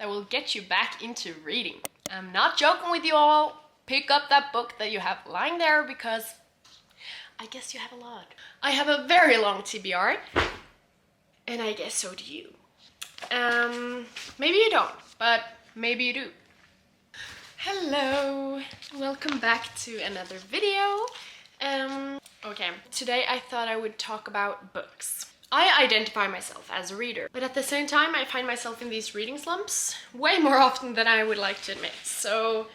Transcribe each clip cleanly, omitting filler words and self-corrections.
that will get you back into reading. I'm not joking with you all. Pick up that book that you have lying there because I guess you have a lot. I have a very long TBR and I guess so do you. Maybe you don't, but maybe you do. Hello, welcome back to another video. Okay, today I thought I would talk about books. I identify myself as a reader, but at the same time I find myself in these reading slumps way more often than I would like to admit. So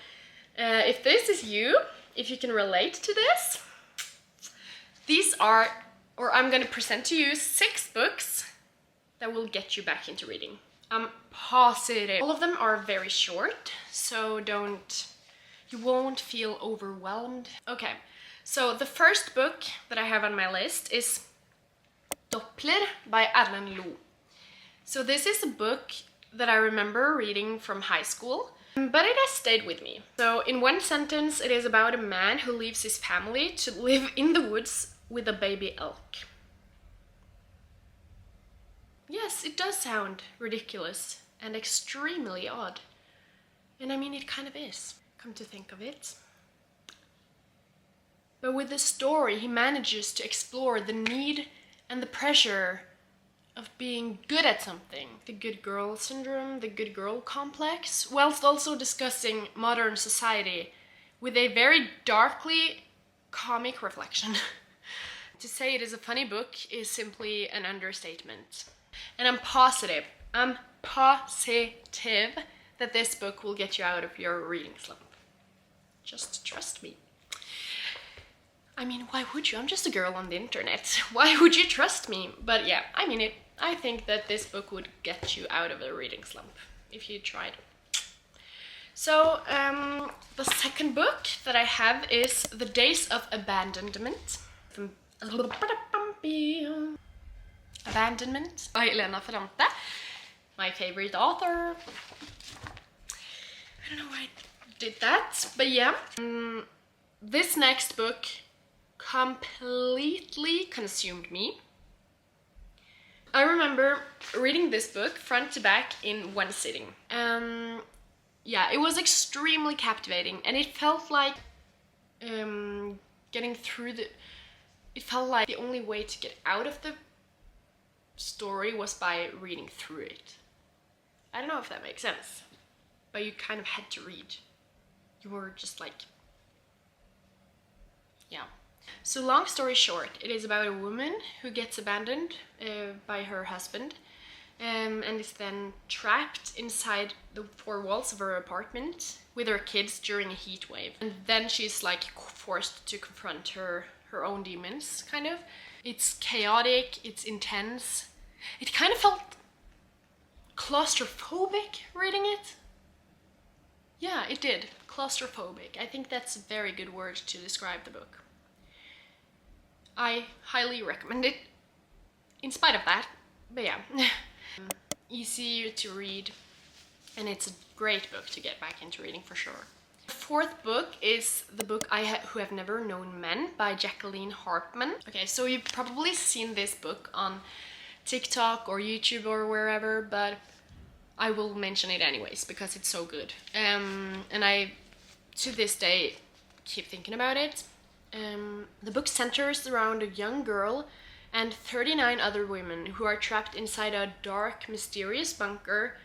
if this is you, if you can relate to this, these are, or I'm gonna present to you 6 books that will get you back into reading. I'm positive. All of them are very short, so you won't feel overwhelmed. Okay, so the first book that I have on my list is Doppler by Alan Loe. So this is a book that I remember reading from high school, but it has stayed with me. So in one sentence, it is about a man who leaves his family to live in the woods with a baby elk. Yes, it does sound ridiculous and extremely odd. And I mean, it kind of is, come to think of it. But with this story, he manages to explore the need and the pressure of being good at something. The good girl syndrome, the good girl complex, whilst also discussing modern society with a very darkly comic reflection. To say it is a funny book is simply an understatement. And I'm positive that this book will get you out of your reading slump. Just trust me. I mean, why would you? I'm just a girl on the internet. Why would you trust me? But yeah, I mean it. I think that this book would get you out of a reading slump if you tried. So, the second book that I have is The Days of Abandonment. Abandonment by Elena Ferrante, my favorite author. I don't know why I did that, but yeah. This next book completely consumed me. I remember reading this book front to back in one sitting. Yeah, it was extremely captivating, and it felt like it felt like the only way to get out of the story was by reading through it. I don't know if that makes sense, but you kind of had to read. You were just like, yeah. So long story short, it is about a woman who gets abandoned by her husband and is then trapped inside the 4 walls of her apartment with her kids during a heat wave. And then she's like forced to confront her own demons, kind of. It's chaotic, it's intense. It kind of felt claustrophobic reading it. Yeah, it did. Claustrophobic. I think that's a very good word to describe the book. I highly recommend it, in spite of that, but yeah. Easy to read, and it's a great book to get back into reading for sure. The 4th book is the book Who Have Never Known Men by Jacqueline Harpman. Okay, so you've probably seen this book on TikTok or YouTube or wherever, but I will mention it anyways because it's so good. And I, to this day, keep thinking about it. The book centers around a young girl and 39 other women who are trapped inside a dark, mysterious bunker.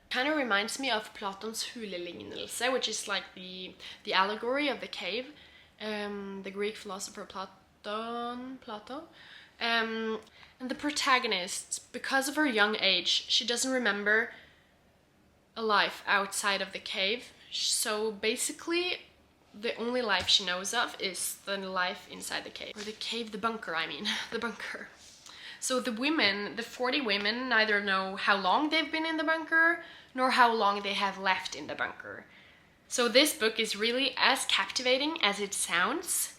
Kind of reminds me of Platons hulelignelse, which is like the allegory of the cave. The Greek philosopher Plato. And the protagonist, because of her young age, she doesn't remember a life outside of the cave. So basically, the only life she knows of is the life inside the cave. Or the cave, the bunker, I mean. The bunker. So the women, the 40 women, neither know how long they've been in the bunker, nor how long they have left in the bunker. So this book is really as captivating as it sounds,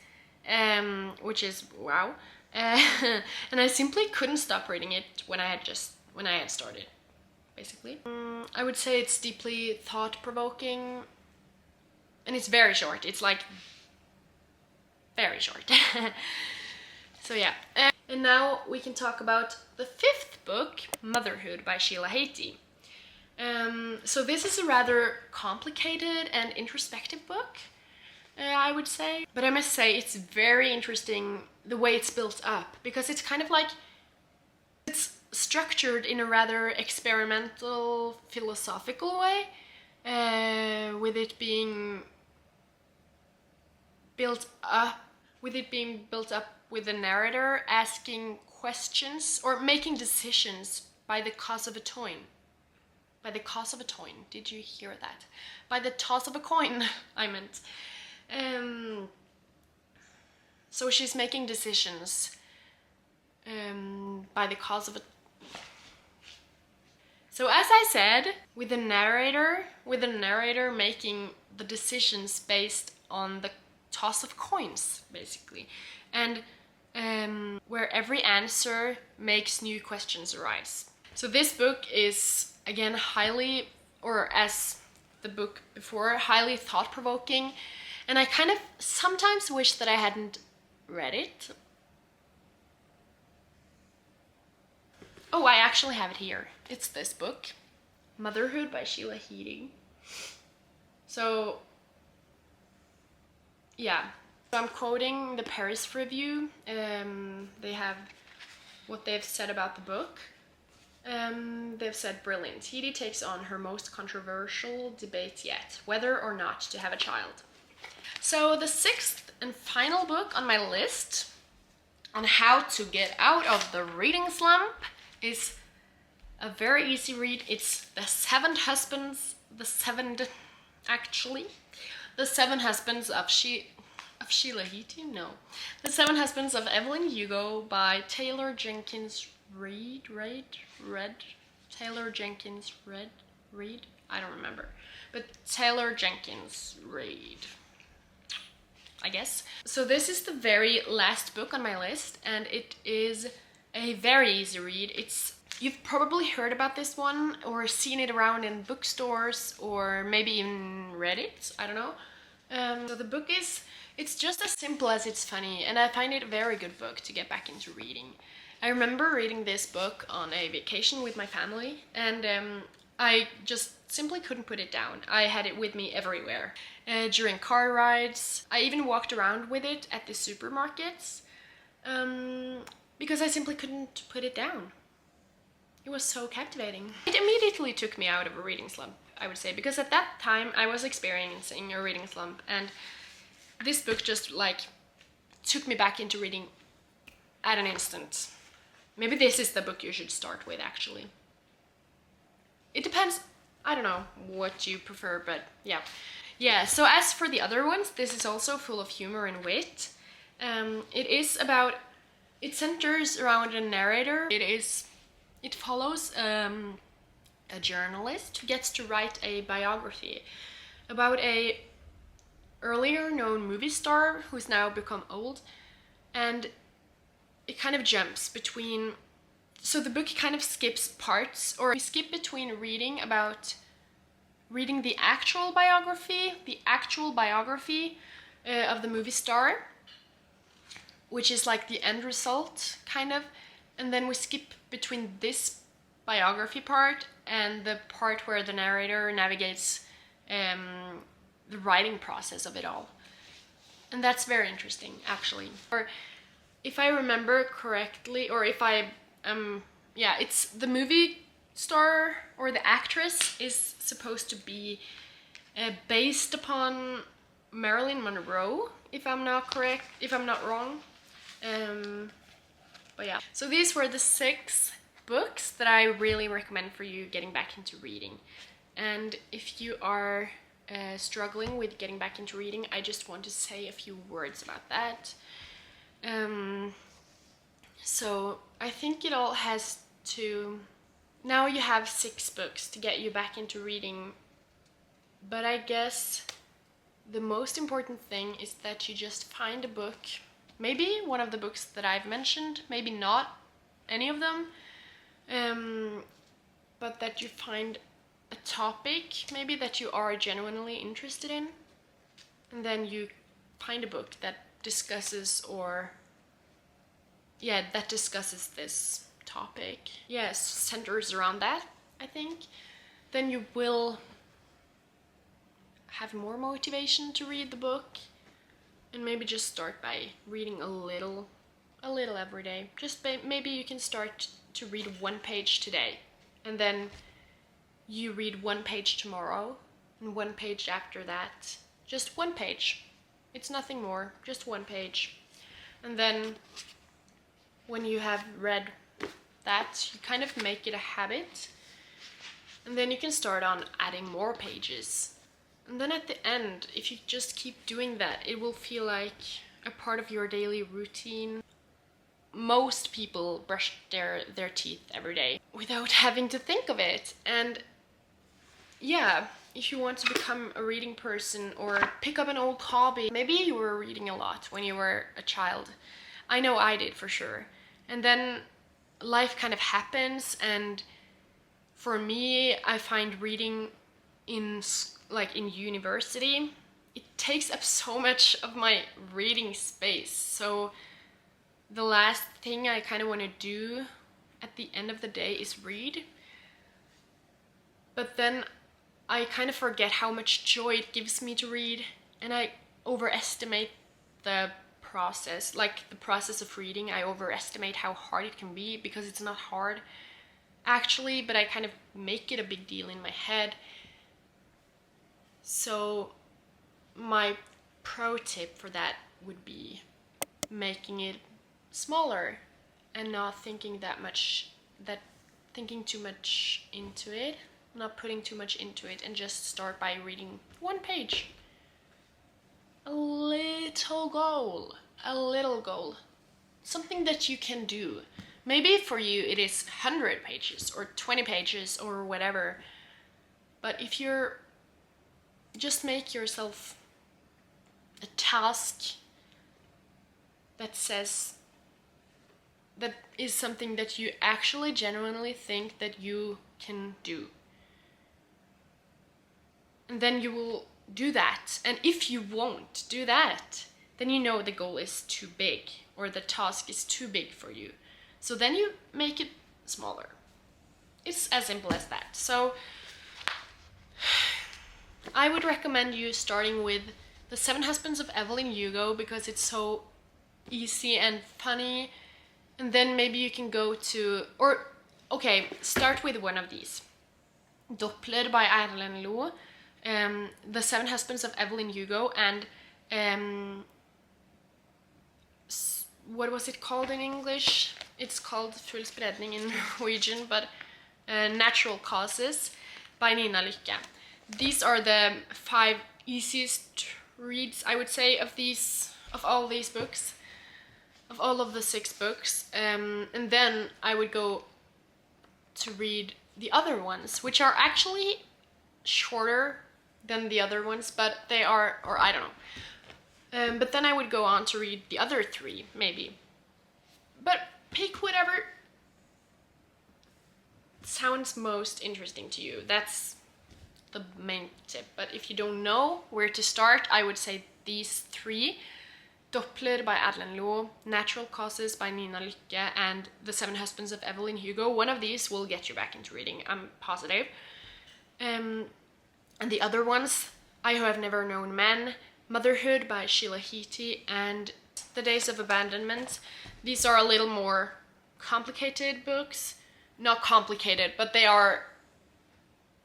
which is wow. And I simply couldn't stop reading it when I had started, basically. I would say it's deeply thought-provoking, and it's very short. It's like very short. So yeah. And now we can talk about the 5th book, Motherhood by Sheila Heti. So this is a rather complicated and introspective book, I would say. But I must say it's very interesting the way it's built up, because it's kind of like, it's structured in a rather experimental, philosophical way, with it being built up with the narrator asking questions or making decisions by the toss of a coin. By the toss of a coin. Did you hear that? By the toss of a coin, I meant. So she's making decisions by the cause of a... So as I said, with the narrator making the decisions based on the toss of coins, basically. And where every answer makes new questions arise. So this book is, again, highly, or as the book before, highly thought-provoking. And I kind of sometimes wish that I hadn't read it. Oh, I actually have it here. It's this book, Motherhood by Sheila Heti. So, yeah. So I'm quoting the Paris Review. They have what they've said about the book. They've said, brilliant. Heti takes on her most controversial debate yet, whether or not to have a child. So the sixth and final book on my list on how to get out of the reading slump is a very easy read. It's The Seven Husbands of Sheila Heti? No. The Seven Husbands of Evelyn Hugo by Taylor Jenkins Reid? Taylor Jenkins Reid? I don't remember. But Taylor Jenkins Reid, I guess. So this is the very last book on my list, and it is a very easy read. You've probably heard about this one or seen it around in bookstores or maybe even read it, I don't know. So the book it's just as simple as it's funny, and I find it a very good book to get back into reading. I remember reading this book on a vacation with my family, and I just simply couldn't put it down. I had it with me everywhere. During car rides, I even walked around with it at the supermarkets, because I simply couldn't put it down. It was so captivating. It immediately took me out of a reading slump, I would say, because at that time I was experiencing a reading slump, and this book just like took me back into reading at an instant. Maybe this is the book you should start with, actually. It depends, I don't know what you prefer, but yeah. Yeah, so as for the other ones, this is also full of humor and wit. It centers around a narrator. It follows a journalist who gets to write a biography about a earlier known movie star who's now become old, and it kind of jumps between, so the book kind of skips parts, or we skip between reading the actual biography of the movie star, which is like the end result, kind of, and then we skip between this biography part and the part where the narrator navigates the writing process of it all. And that's very interesting, actually. Or if I remember correctly, or if I, it's the movie star or the actress is supposed to be based upon Marilyn Monroe, if I'm not wrong. But yeah, so these were the 6 books that I really recommend for you getting back into reading. And if you are struggling with getting back into reading, I just want to say a few words about that. So I think it all has to... Now you have 6 books to get you back into reading, but I guess the most important thing is that you just find a book, maybe one of the books that I've mentioned, maybe not any of them, but that you find a topic maybe that you are genuinely interested in, and then you find a book that discusses this topic. Yes, centers around that, I think. then you will have more motivation to read the book, and maybe just start by reading a little every day. Just maybe you can start to read 1 page today, and then you read 1 page tomorrow, and 1 page after that. Just 1 page. It's nothing more, just 1 page. And then when you have read that, you kind of make it a habit, and then you can start on adding more pages. And then at the end, if you just keep doing that, it will feel like a part of your daily routine. Most people brush their teeth every day without having to think of it. And yeah, if you want to become a reading person or pick up an old hobby, maybe you were reading a lot when you were a child. I know I did for sure. And then life kind of happens, and for me, I find reading in university, it takes up so much of my reading space. So the last thing I kind of want to do at the end of the day is read. But then I kind of forget how much joy it gives me to read, and I overestimate the process, like the process of reading. I overestimate how hard it can be, because it's not hard actually, but I kind of make it a big deal in my head. So my pro tip for that would be making it smaller and not thinking thinking too much into it, not putting too much into it, and just start by reading 1 page. A little goal, something that you can do. Maybe for you it is 100 pages or 20 pages or whatever, but if you're just make yourself a task that is something that you actually genuinely think that you can do. And then you will do that. And if you won't do that, then you know the goal is too big, or the task is too big for you. So then you make it smaller. It's as simple as that. So I would recommend you starting with The 7 Husbands of Evelyn Hugo, because it's so easy and funny. And then maybe you can go to, start with one of these. Doppler by Erlend Loe, The 7 Husbands of Evelyn Hugo, and what was it called in English? It's called Full Spredning in Norwegian, but Natural Causes by Nina Lykke. These are the 5 easiest reads, I would say, of all these books, of all of the 6 books. And then I would go to read the other ones, which are actually shorter than the other ones, but they are, or I don't know. But then I would go on to read the other 3, maybe. But pick whatever sounds most interesting to you. That's the main tip. But if you don't know where to start, I would say these 3: Doppler by Erlend Loe, Natural Causes by Nina Lykke, and The 7 Husbands of Evelyn Hugo. One of these will get you back into reading, I'm positive. And the other ones: I Who Have Never Known Men, Motherhood by Sheila Heti, and The Days of Abandonment. These are a little more complicated books. Not complicated, but they are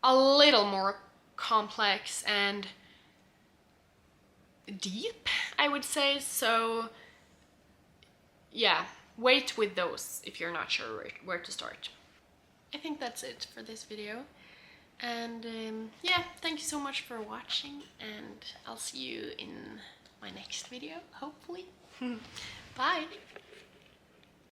a little more complex and deep, I would say. So yeah, wait with those if you're not sure where to start. I think that's it for this video. And yeah, thank you so much for watching, and I'll see you in my next video, hopefully. Bye!